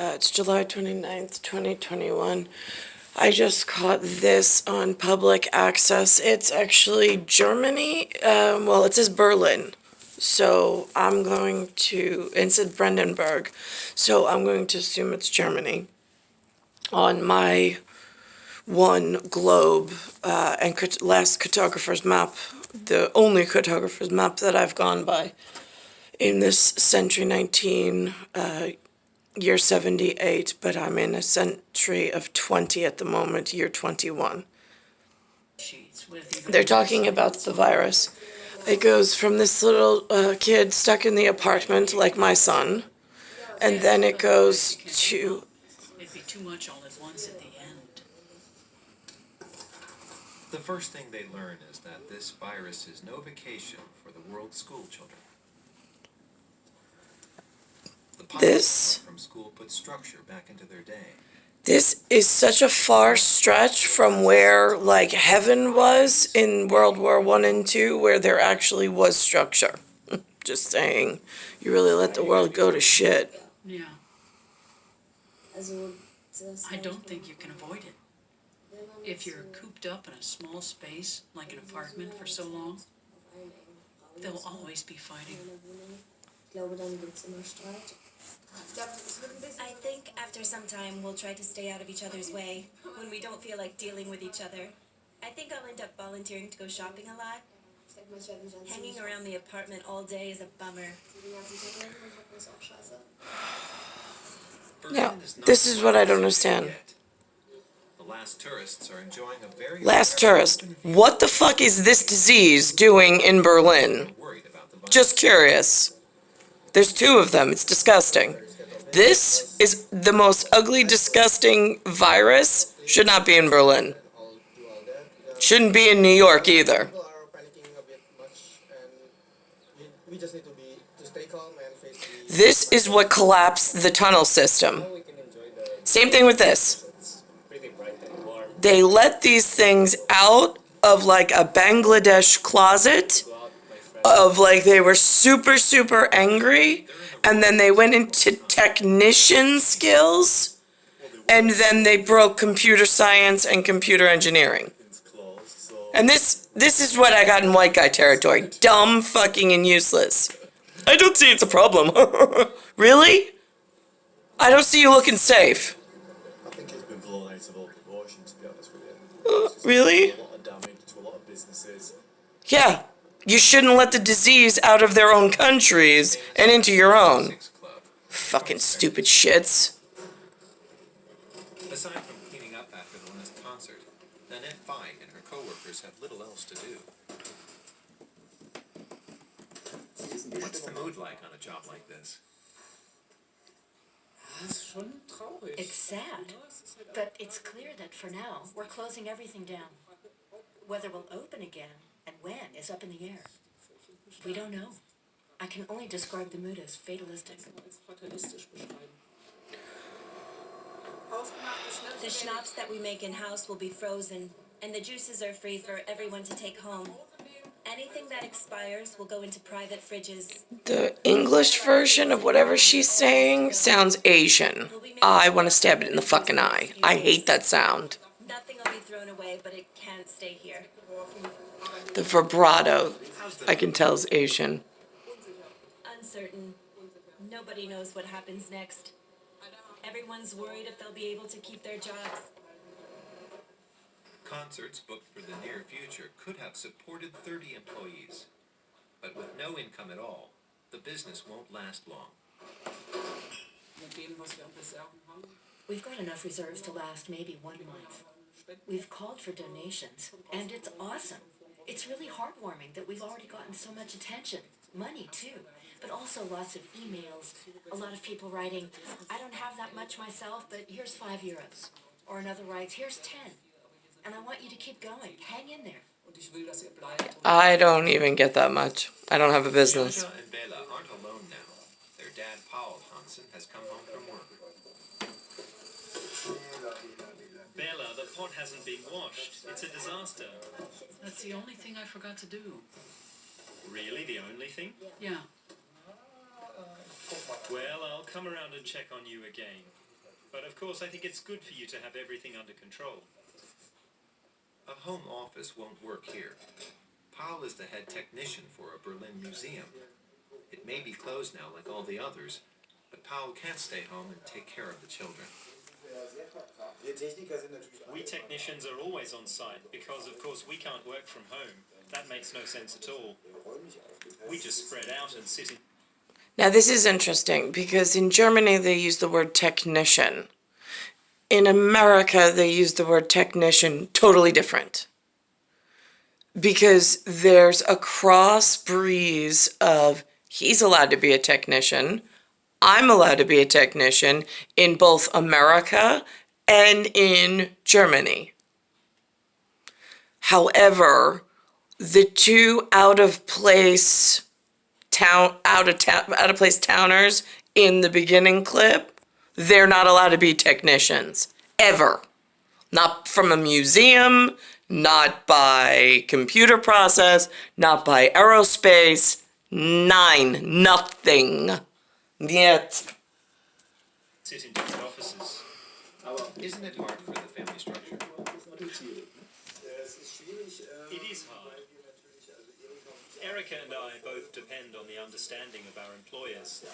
It's July 29th, 2021. I just caught this on public access. It's actually Germany. Well, it says Berlin. So I'm going to, it said Brandonberg. So I'm going to assume it's Germany. On my one globe and last cartographer's map, the only cartographer's map that I've gone by in this century 19, year 78, but I'm in a century of 20 at the moment, year 21. They're talking about the virus. It goes from this little kid stuck in the apartment, like my son, and then it goes to... It'd be too much all at once at the end. The first thing they learn is that this virus is no vacation for the world's school children. This from school put structure back into their day. This is such a far stretch from where, like, heaven was in World War I and II, where there actually was structure. Just saying, you really let the world go to shit. Yeah. I don't think you can avoid it. If you're cooped up in a small space, like an apartment, for so long, they'll always be fighting. I think after some time we'll try to stay out of each other's way when we don't feel like dealing with each other. I think I'll end up volunteering to go shopping a lot. Hanging around the apartment all day is a bummer. Now, this is what I don't understand. The last tourists are enjoying a very... Last tourist. What the fuck is this disease doing in Berlin? Just curious. There's two of them. It's disgusting. This is the most ugly, disgusting virus. Should not be in Berlin. Shouldn't be in New York either. This is what collapsed the tunnel system. Same thing with this. They let these things out of like a Bangladesh closet, of like they were super, super angry, and then they went into technician skills, and then they broke computer science and computer engineering. And this is what I got in white guy territory. Dumb, fucking, and useless. I don't see it's a problem. Really? I don't see you looking safe. I think it's been blown out of all proportion, to be honest with you. Really? A lot of damage to a lot of businesses. Yeah. You shouldn't let the disease out of their own countries and into your own. Fucking stupid shits. Aside from cleaning up after the last concert, Nanette Feig and her co-workers have little else to do. What's the mood like on a job like this? It's sad, but it's clear that for now, we're closing everything down. Whether we'll open again and when is up in the air. We don't know. I can only describe the mood as fatalistic. The schnapps that we make in-house will be frozen, and the juices are free for everyone to take home. Anything that expires will go into private fridges. The English version of whatever she's saying sounds Asian. I want to stab it in the fucking eye. I hate that sound. Nothing will be thrown away, but it can't stay here. The vibrato, I can tell, is Asian. Uncertain. Nobody knows what happens next. Everyone's worried if they'll be able to keep their jobs. Concerts booked for the near future could have supported 30 employees. But with no income at all, the business won't last long. We've got enough reserves to last maybe 1 month. We've called for donations, and it's awesome. It's really heartwarming that we've already gotten so much attention. Money, too. But also lots of emails. A lot of people writing, I don't have that much myself, but here's €5. Or another writes, here's 10. And I want you to keep going. Hang in there. I don't even get that much. I don't have a business. Joshua and Bela aren't alone now. Their dad, Paul Hansen, has come home from work. Bela, the pot hasn't been washed. It's a disaster. That's the only thing I forgot to do. Really, the only thing? Yeah. Well, I'll come around and check on you again. But of course, I think it's good for you to have everything under control. A home office won't work here. Paul is the head technician for a Berlin museum. It may be closed now like all the others, but Paul can't stay home and take care of the children. We technicians are always on site because, of course, we can't work from home. That makes no sense at all. We just spread out and sit in. Now this is interesting because in Germany they use the word technician. In America they use the word technician totally different. Because there's a cross breeze of he's allowed to be a technician, I'm allowed to be a technician in both America and in Germany. However, the two out of place towners in the beginning clip, they're not allowed to be technicians ever. Not from a museum, not by computer process, not by aerospace, nothing. Yet. Sit in different offices. Isn't it hard for the family structure? It is hard. Erica and I both depend on the understanding of our employers.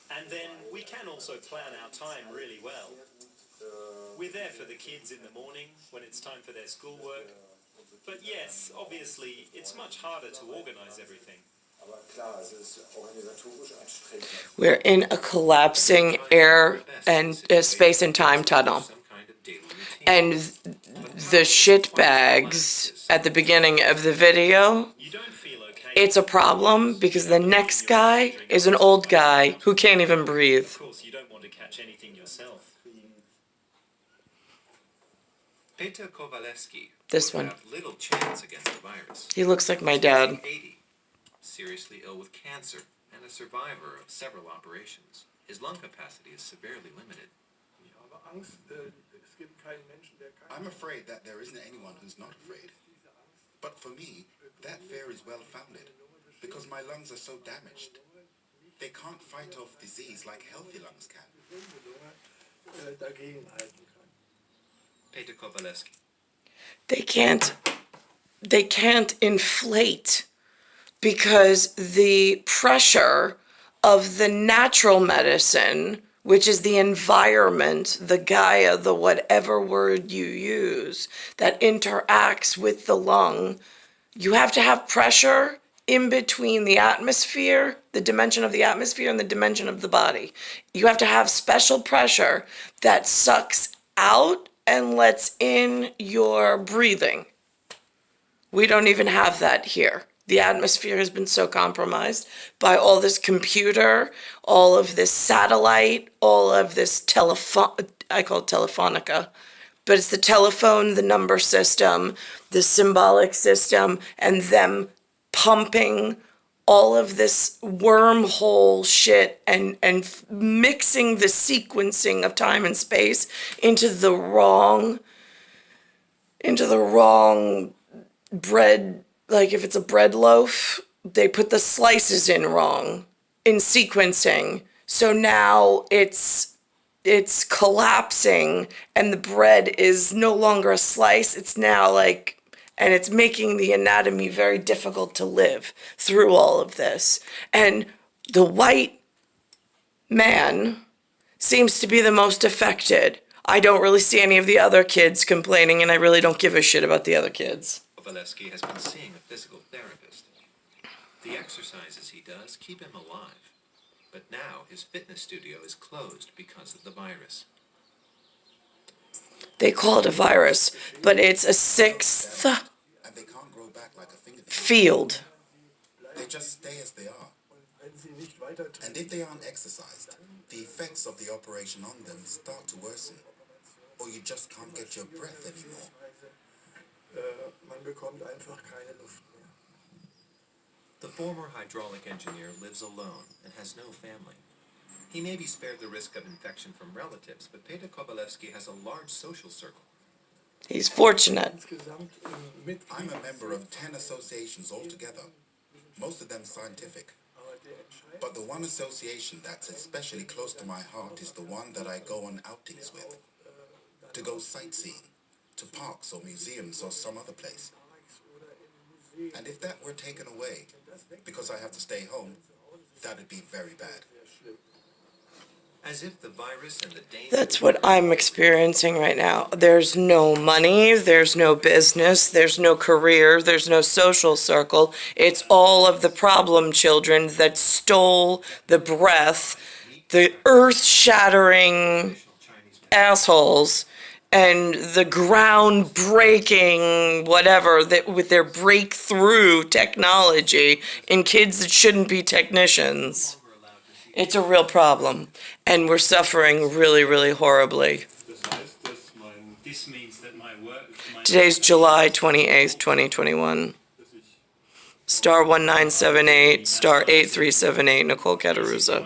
And then we can also plan our time really well. We're there for the kids in the morning when it's time for their schoolwork. But yes, obviously, it's much harder to organize everything. We're in a collapsing air and space and time tunnel. And the shit bags at the beginning of the video, You don't feel okay. it's a problem because the next guy is an old guy who can't even breathe. Of course, you don't want to catch anything yourself. Peter Kowalewski This would one. have little chance against the virus. He looks like my dad. 80, seriously ill with cancer, and a survivor of several operations. His lung capacity is severely limited. I'm afraid that there isn't anyone who's not afraid. But for me, that fear is well-founded, because my lungs are so damaged. They can't fight off disease like healthy lungs can. Peter Kowalewski. They can't inflate because the pressure of the natural medicine, which is the environment, the Gaia, the whatever word you use, that interacts with the lung, you have to have pressure in between the atmosphere, the dimension of the atmosphere and the dimension of the body. You have to have special pressure that sucks out and lets in your breathing. We don't even have that here. The atmosphere has been so compromised by all this computer, all of this satellite, all of this I call it telefonica, but it's the telephone, the number system, the symbolic system, and them pumping all of this wormhole shit and mixing the sequencing of time and space into the wrong bread. Like if it's a bread loaf, they put the slices in wrong in sequencing. So now it's collapsing and the bread is no longer a slice. It's now like, and it's making the anatomy very difficult to live through all of this. And the white man seems to be the most affected. I don't really see any of the other kids complaining, and I really don't give a shit about the other kids. Kowalewski has been seeing a physical therapist. The exercises he does keep him alive. But now his fitness studio is closed because of the virus. They call it a virus, but it's a sixth And they can't grow back like a fingertip. field. They just stay as they are. And if they aren't exercised, the effects of the operation on them start to worsen. Or you just can't get your breath anymore. The former hydraulic engineer lives alone and has no family. He may be spared the risk of infection from relatives, but Peter Kowalewski has a large social circle. He's fortunate. I'm a member of 10 associations altogether, most of them scientific. But the one association that's especially close to my heart is the one that I go on outings with. To go sightseeing, to parks or museums or some other place. And if that were taken away, because I have to stay home, that'd be very bad. As if the virus and the danger... That's what I'm experiencing right now. There's no money, there's no business, there's no career, there's no social circle. It's all of the problem children that stole the breath, the earth-shattering assholes, and the ground-breaking whatever that with their breakthrough technology in kids that shouldn't be technicians. It's a real problem, and we're suffering really, really horribly. This means that my work... Today's July 28th, 2021. Star 1978, star 8378, Nicole Cattaruzza.